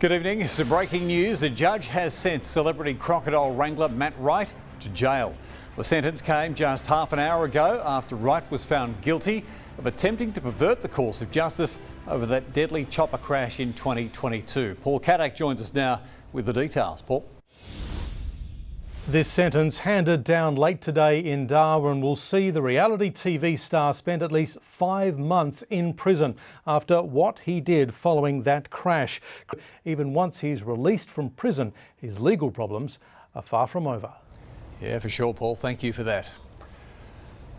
Good evening. Some breaking news. A judge has sent celebrity crocodile wrangler Matt Wright to jail. The sentence came just half an hour ago after Wright was found guilty of attempting to pervert the course of justice over that deadly chopper crash in 2022. Paul Caddick joins us now with the details. Paul. This sentence handed down late today in Darwin will see the reality TV star spend at least 5 months in prison after what he did following that crash. Even once he's released from prison, his legal problems are far from over. Yeah, for sure, Paul. Thank you for that.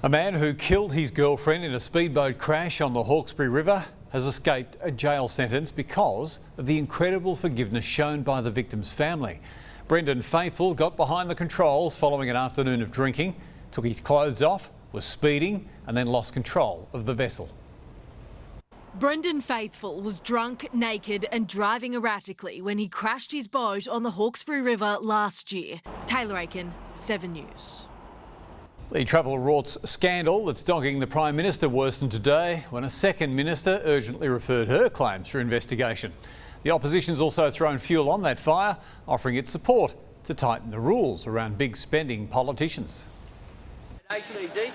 A man who killed his girlfriend in a speedboat crash on the Hawkesbury River has escaped a jail sentence because of the incredible forgiveness shown by the victim's family. Brendan Faithful got behind the controls following an afternoon of drinking, took his clothes off, was speeding and then lost control of the vessel. Brendan Faithful was drunk, naked and driving erratically when he crashed his boat on the Hawkesbury River last year. Taylor Aiken, 7 News. The travel rorts scandal that's dogging the Prime Minister worsened today when a second minister urgently referred her claims for investigation. The opposition's also thrown fuel on that fire, offering its support to tighten the rules around big spending politicians.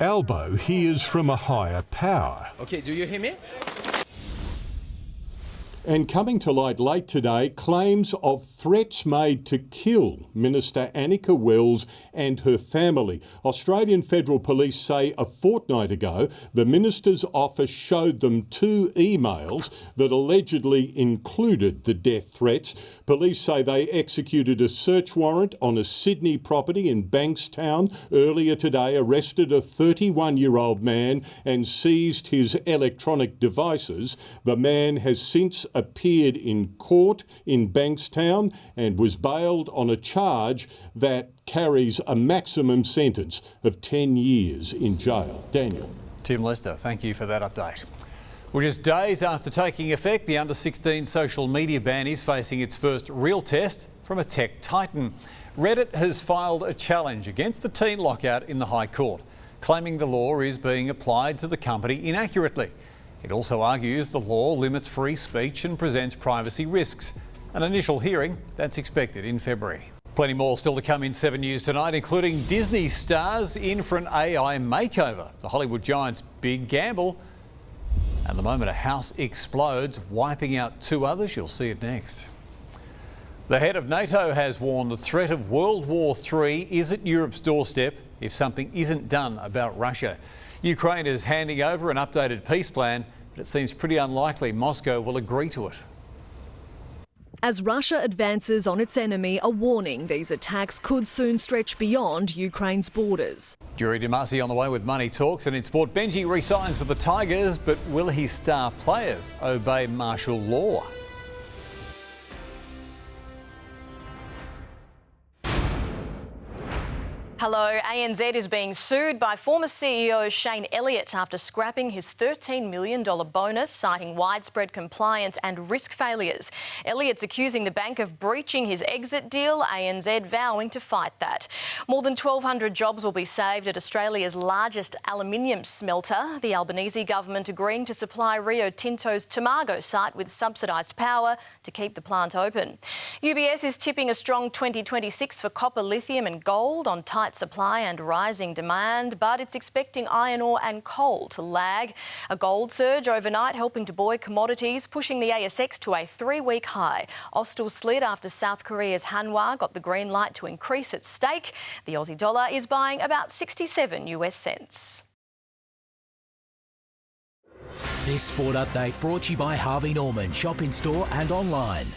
Albo hears from a higher power. Okay, do you hear me? And coming to light late today, claims of threats made to kill Minister Annika Wells and her family. Australian Federal Police say a fortnight ago, the minister's office showed them 2 emails that allegedly included the death threats. Police say they executed a search warrant on a Sydney property in Bankstown earlier today, arrested a 31-year-old man and seized his electronic devices. The man has since appeared in court in Bankstown and was bailed on a charge that carries a maximum sentence of 10 years in jail. Daniel. Tim Lester, thank you for that update. Well, just days after taking effect, the under-16 social media ban is facing its first real test from a tech titan. Reddit has filed a challenge against the teen lockout in the High Court, claiming the law is being applied to the company inaccurately. It also argues the law limits free speech and presents privacy risks. An initial hearing that's expected in February. Plenty more still to come in 7 News tonight, including Disney stars in for an AI makeover, the Hollywood giant's big gamble. And the moment a house explodes, wiping out 2 others. You'll see it next. The head of NATO has warned the threat of World War III is at Europe's doorstep if something isn't done about Russia. Ukraine is handing over an updated peace plan, but it seems pretty unlikely Moscow will agree to it. As Russia advances on its enemy, a warning these attacks could soon stretch beyond Ukraine's borders. Jury Demasi on the way with Money Talks, and in sport, Benji re-signs with the Tigers, but will his star players obey martial law? Hello, ANZ is being sued by former CEO Shane Elliott after scrapping his $13 million bonus, citing widespread compliance and risk failures. Elliott's accusing the bank of breaching his exit deal, ANZ vowing to fight that. More than 1,200 jobs will be saved at Australia's largest aluminium smelter, the Albanese government agreeing to supply Rio Tinto's Tomago site with subsidised power to keep the plant open. UBS is tipping a strong 2026 for copper, lithium and gold on tight supply and rising demand, but it's expecting iron ore and coal to lag. A gold surge overnight helping to buoy commodities, pushing the ASX to a 3-week high. Austell slid after South Korea's Hanwha got the green light to increase its stake. The Aussie dollar is buying about 67 US cents. This sport update brought to you by Harvey Norman. Shop in store and online.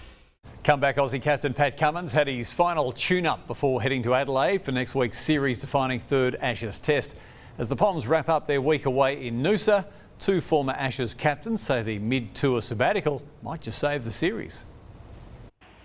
Comeback Aussie captain Pat Cummins had his final tune-up before heading to Adelaide for next week's series-defining 3rd Ashes Test. As the Poms wrap up their week away in Noosa, 2 former Ashes captains say the mid-tour sabbatical might just save the series.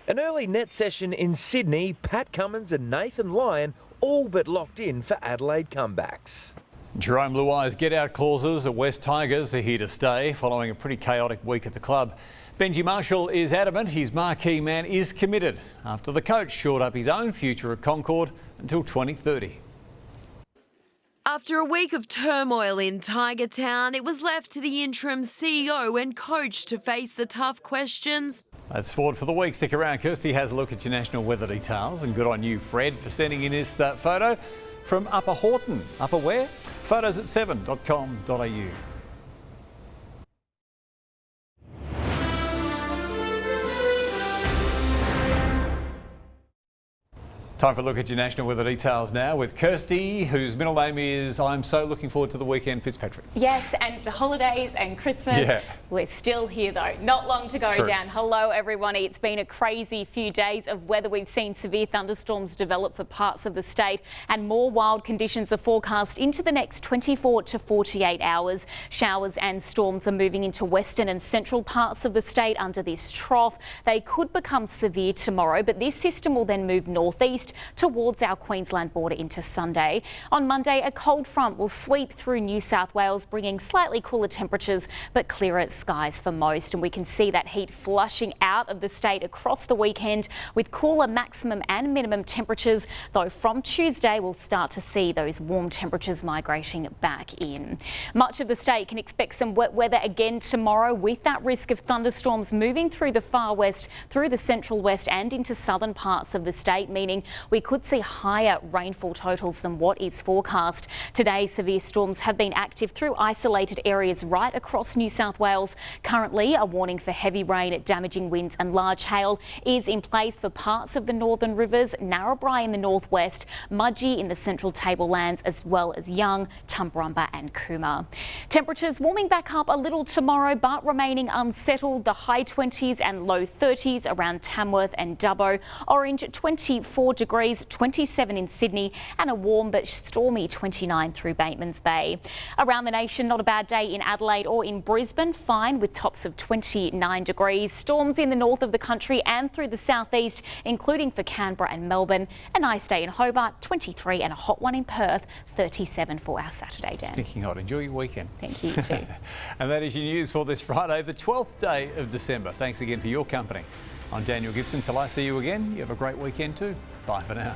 An early net session in Sydney, Pat Cummins and Nathan Lyon all but locked in for Adelaide comebacks. Jerome Luai's get-out clauses at West Tigers are here to stay following a pretty chaotic week at the club. Benji Marshall is adamant his marquee man is committed after the coach shored up his own future at Concord until 2030. After a week of turmoil in Tiger Town, it was left to the interim CEO and coach to face the tough questions. That's sport for the week. Stick around. Kirstie has a look at your national weather details, and good on you, Fred, for sending in this photo from Upper Horton. Upper where? Photos at 7.com.au. Time for a look at your national weather details now with Kirstie, whose middle name is I'm so looking forward to the weekend, Fitzpatrick. Yes, and the holidays and Christmas. Yeah. We're still here though. Not long to go down. Hello everyone. It's been a crazy few days of weather. We've seen severe thunderstorms develop for parts of the state, and more wild conditions are forecast into the next 24 to 48 hours. Showers and storms are moving into western and central parts of the state under this trough. They could become severe tomorrow, but this system will then move northeast towards our Queensland border into Sunday. On Monday, a cold front will sweep through New South Wales, bringing slightly cooler temperatures but clearer skies for most. And we can see that heat flushing out of the state across the weekend with cooler maximum and minimum temperatures, though from Tuesday we'll start to see those warm temperatures migrating back in. Much of the state can expect some wet weather again tomorrow, with that risk of thunderstorms moving through the far west, through the central west and into southern parts of the state, meaning we could see higher rainfall totals than what is forecast. Today, severe storms have been active through isolated areas right across New South Wales. Currently, a warning for heavy rain, damaging winds and large hail is in place for parts of the northern rivers, Narrabri in the northwest, Mudgee in the central tablelands, as well as Young, Tumbarumba and Cooma. Temperatures warming back up a little tomorrow, but remaining unsettled. The high 20s and low 30s around Tamworth and Dubbo. Orange 24 degrees, 27 in Sydney, and a warm but stormy 29 through Batemans Bay. Around the nation, not a bad day in Adelaide or in Brisbane, fine with tops of 29 degrees. Storms in the north of the country and through the southeast, including for Canberra and Melbourne. A nice day in Hobart, 23, and a hot one in Perth, 37 for our Saturday, Dan. Stinking hot. Enjoy your weekend. Thank you, too. And that is your news for this Friday, the 12th day of December. Thanks again for your company. I'm Daniel Gibson. Till I see you again, you have a great weekend too. Bye for now.